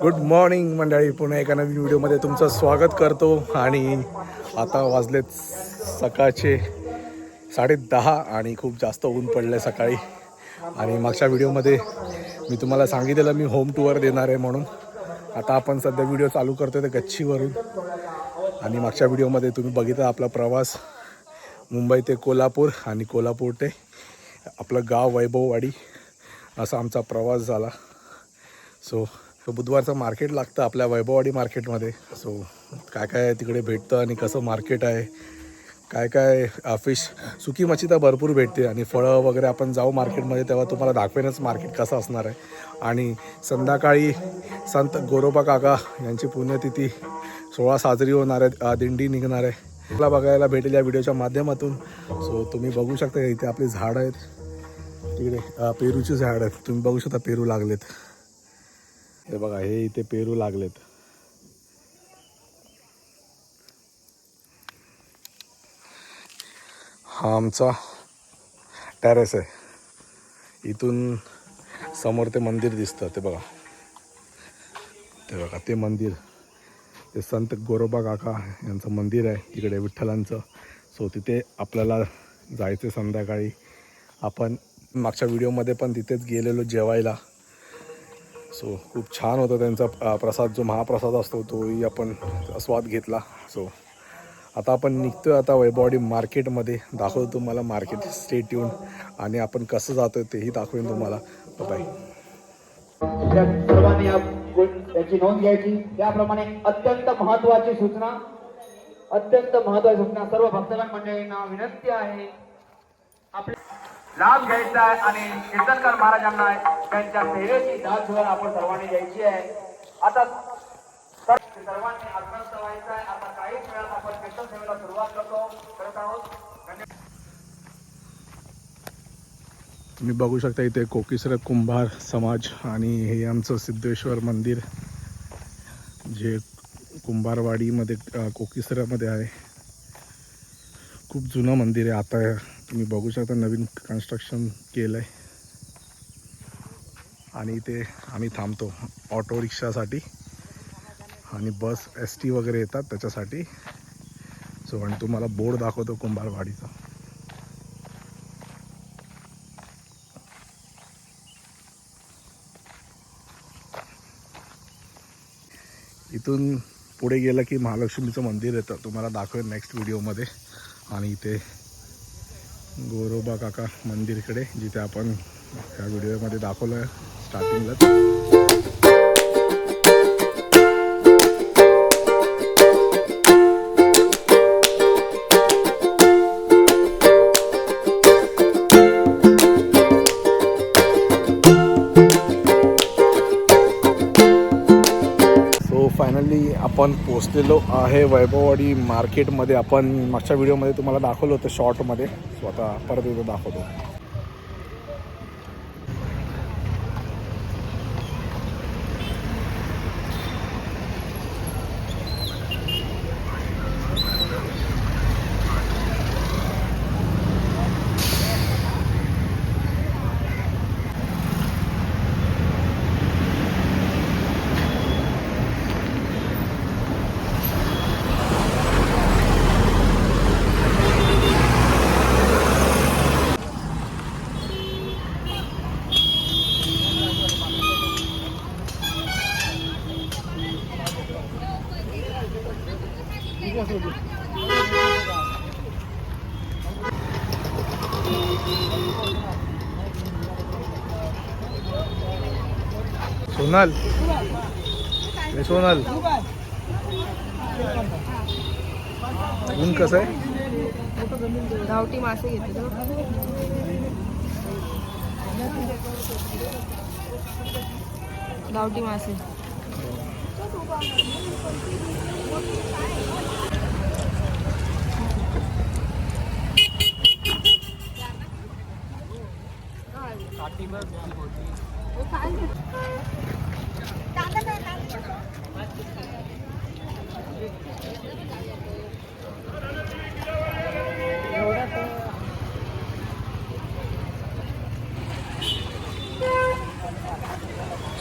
Good morning मंडळी, पुन्हा एका नवीन व्हिडिओमध्ये तुमचं स्वागत करतो. आणि आता वाजलेत सकाळचे 10:30 आणि खूप जास्त ऊन पडलं आहे सकाळी. आणि मागच्या व्हिडिओमध्ये मी तुम्हाला सांगितलेलं मी होम टूअर देणार आहे म्हणून. आता आपण सध्या व्हिडिओ चालू करतो आहे गच्चीवरून. आणि मागच्या व्हिडिओमध्ये तुम्ही बघितलं आपला प्रवास मुंबई ते कोल्हापूर आणि कोल्हापूर ते आपलं गाव वैभववाडी, असा आमचा प्रवास झाला. सो बुधवारचं मार्केट लागतं आपल्या वैभववाडी मार्केटमध्ये. सो काय काय तिकडे भेटतं आणि कसं मार्केट आहे, काय काय फिश, सुकी मच्छी तर भरपूर भेटते. आणि फळं वगैरे आपण जाऊ मार्केटमध्ये तेव्हा तुम्हाला दाखवेनच मार्केट कसं असणार आहे. आणि संध्याकाळी संत गोरोबा काका यांची पुण्यतिथी 16 साजरी होणार आहे, दिंडी निघणार आहे. मला बघायला भेटेल या व्हिडिओच्या माध्यमातून. सो तुम्ही बघू शकता इथे आपली झाडं आहेत, तिकडे पेरूची झाड आहेत. तुम्ही बघू शकता पेरू लागलेत. हे बघा, हे इथे पेरू लागलेत. हा आमचा टेरेस आहे. इथून समोर ते मंदिर दिसतं, ते बघा, ते मंदिर, ते संत गोरोबा काका यांचं मंदिर आहे तिकडे विठ्ठलांचं. सो तिथे आपल्याला जायचं संध्याकाळी. आपण मागच्या व्हिडिओमध्ये पण तिथेच गेलेलो जेवायला. सो खूप छान होता त्यांचा प्रसाद, जो महाप्रसाद असतो तोही आपण स्वाद घेतला. सो आता आपण निघतोय आता वैभववाडी मार्केटमध्ये. दाखवतो तुम्हाला मार्केट. Stay tune. आणि आपण कसं जातोय तेही दाखवेन तुम्हाला. बाय. सर्वांनी याची नोंद घ्यायची. त्याप्रमाणे अत्यंत महत्त्वाची सूचना सर्व भक्तगण मंडळींना विनंती आहे, आपले लाभ घ्यायचा आहे आणि कीर्तनकार महाराजांना त्यांच्या सेवेची दाद आपण सर्वांनी द्यायची आहे. आता सर्वांनी आत्मस्थ व्हायचं आहे. आता काही वेळात आपण कीर्तन सेवेला सुरुवात करत आहोत. तुम्ही बघू शकता इथे कोकीसर कुंभार समाज आणि हे आमचं सिद्धेश्वर मंदिर, जे कुंभारवाडीमध्ये कोकीसरामध्ये आहे. खूप जुनं मंदिर आहे. आता तुम्ही बघू शकता नवीन कन्स्ट्रक्शन केलं आहे. आणि इथे आम्ही थांबतो ऑटो रिक्षासाठी आणि बस ST वगैरे येतात त्याच्यासाठी. सो आणि तुम्हाला बोर्ड दाखवतो कुंभारवाडीचा. इथून पुढे गेलं की महालक्ष्मीचं मंदिर येतं, तुम्हाला दाखवेन नेक्स्ट व्हिडिओमध्ये. आणि इथे गोरोबा काका मंदिरकडे, जिथे आपण या व्हिडिओमध्ये दाखवलं आहे स्टार्टिंगला. फायनली आपण पोचलेलो आहे वैभववाडी मार्केटमध्ये. आपण मागच्या व्हिडिओमध्ये तुम्हाला दाखवलं होतं शॉर्टमध्ये. सो आता परत एकदा दाखवतो. सोनल, हे सोनल, ऊन कसं आहे? गावठी मासे घेते तो. गावठी मासे.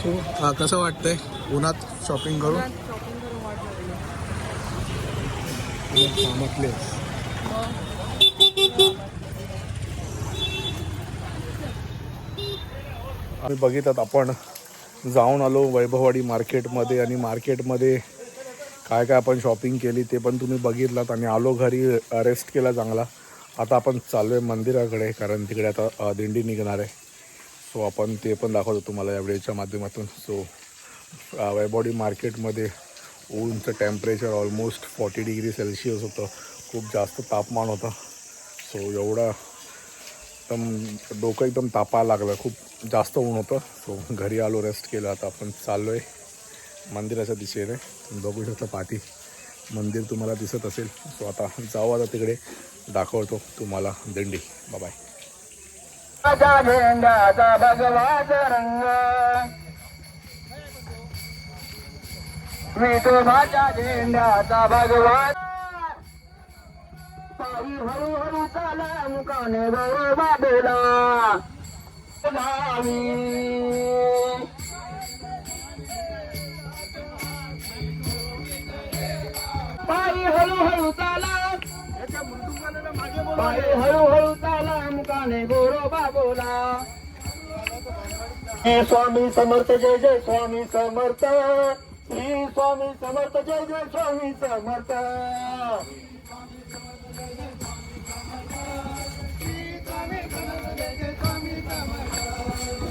So कसं वाटतंय उन्हात शॉपिंग करून? शॉपिंग करून वाट लागली. कामातले आम्ही बघितलं आपण जाऊन आलो वैभववाडी मार्केटमध्ये आणि मार्केटमध्ये काय काय आपण शॉपिंग केली ते पण तुम्ही बघितलात आणि आलो घरी रेस्ट केला चांगला. आता आपण चालू आहे मंदिराकडे कारण तिकडे आता दिंडी निघणार आहे. सो आपण ते पण दाखवतो तुम्हाला या व्हिडिओच्या माध्यमातून. सो वैभववाडी मार्केटमध्ये ऊनचं टेम्परेचर ऑलमोस्ट 40 डिग्री सेल्सिअस होतं. खूप जास्त तापमान होतं. सो एवढा एकदम डोकं एकदम तापायला लागलं. खूप जास्त ऊन होतं. सो घरी आलो रेस्ट केलं. आता आपण चाललो आहे मंदिराच्या दिशेने. तुम्ही बघू शकता पाठी मंदिर तुम्हाला दिसत असेल. सो आता जाऊ आता तिकडे दाखवतो तुम्हाला दिंडी. बाय. माझ्या झेंड्याचा भगवाचा रंग विठोबाच्या झेंड्याचा भगवा पायी हळूहळू चाला मुकाने बरोबा बोला गावी पायी हळूहळू चाला पायी हळूहळू चाला मुकाने गोरोबा बोला. श्री स्वामी समर्थ जय जय स्वामी समर्थ. श्री स्वामी समर्थ जय जय स्वामी समर्थ.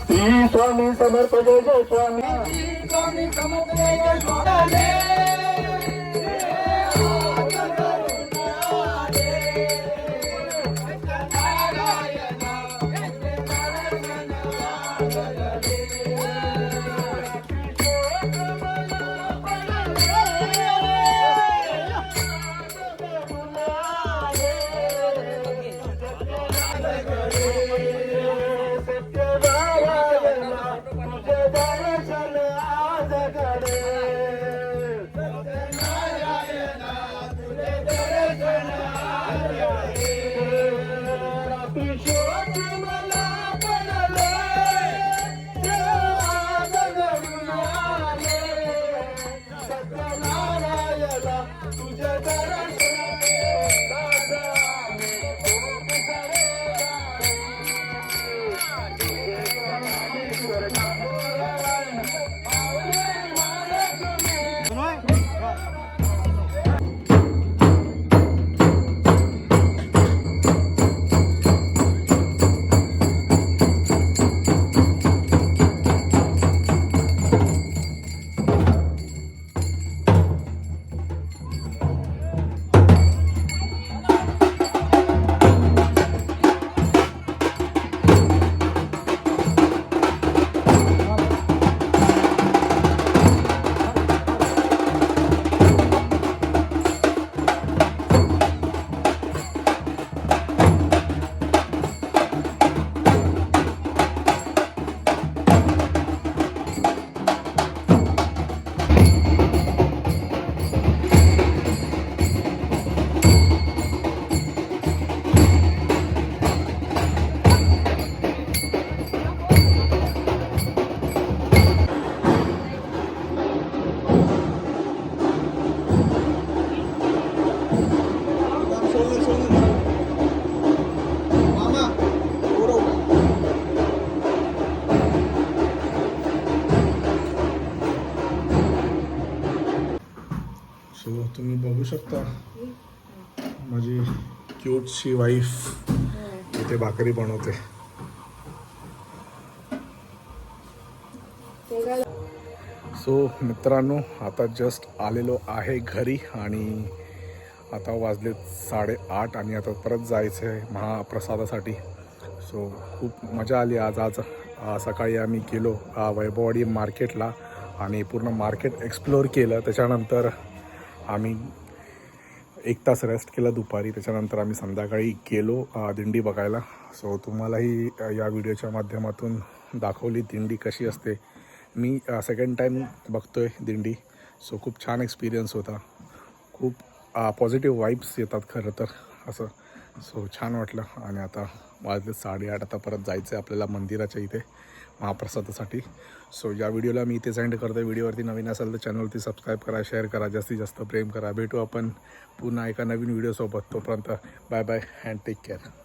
श्री स्वामी समर्थ जय जय स्वामी. श्री स्वामी समर्थ जय जय स्वामी. सो तुम्ही बघू शकता माझी क्यूटची वाईफ इथे भाकरी बनवते. सो मित्रांनो आता जस्ट आलेलो आहे घरी आणि आता वाजले 8:30 आणि आता परत जायचं आहे महाप्रसादासाठी. सो खूप मजा आली आज सकाळी आम्ही गेलो वैभववाडी मार्केटला आणि पूर्ण मार्केट एक्सप्लोअर केलं. त्याच्यानंतर आम्ही 1 तास रेस्ट केला दुपारी. त्याच्यानंतर आम्ही संध्याकाळी गेलो दिंडी बघायला. सो तुम्हालाही या व्हिडिओच्या माध्यमातून दाखवली दिंडी कशी असते. मी सेकंड टाईम बघतोय दिंडी. सो खूप छान एक्सपिरियन्स होता. खूप पॉझिटिव्ह वाईब्स येतात खरं तर असं. सो छान वाटलं आणि आता वाजले 8:30. आता परत जायचं आहे आपल्याला मंदिराच्या इथे. महाप्रसादासाठी. सो या व्हिडिओला मी इथे सेंड करतो. व्हिडिओवरती नवीन असाल तर चॅनलवरती सबस्क्राईब करा, शेअर करा, जास्तीत जास्त प्रेम करा. भेटू आपण पुन्हा एका नवीन व्हिडिओसोबत. तोपर्यंत bye bye and take care.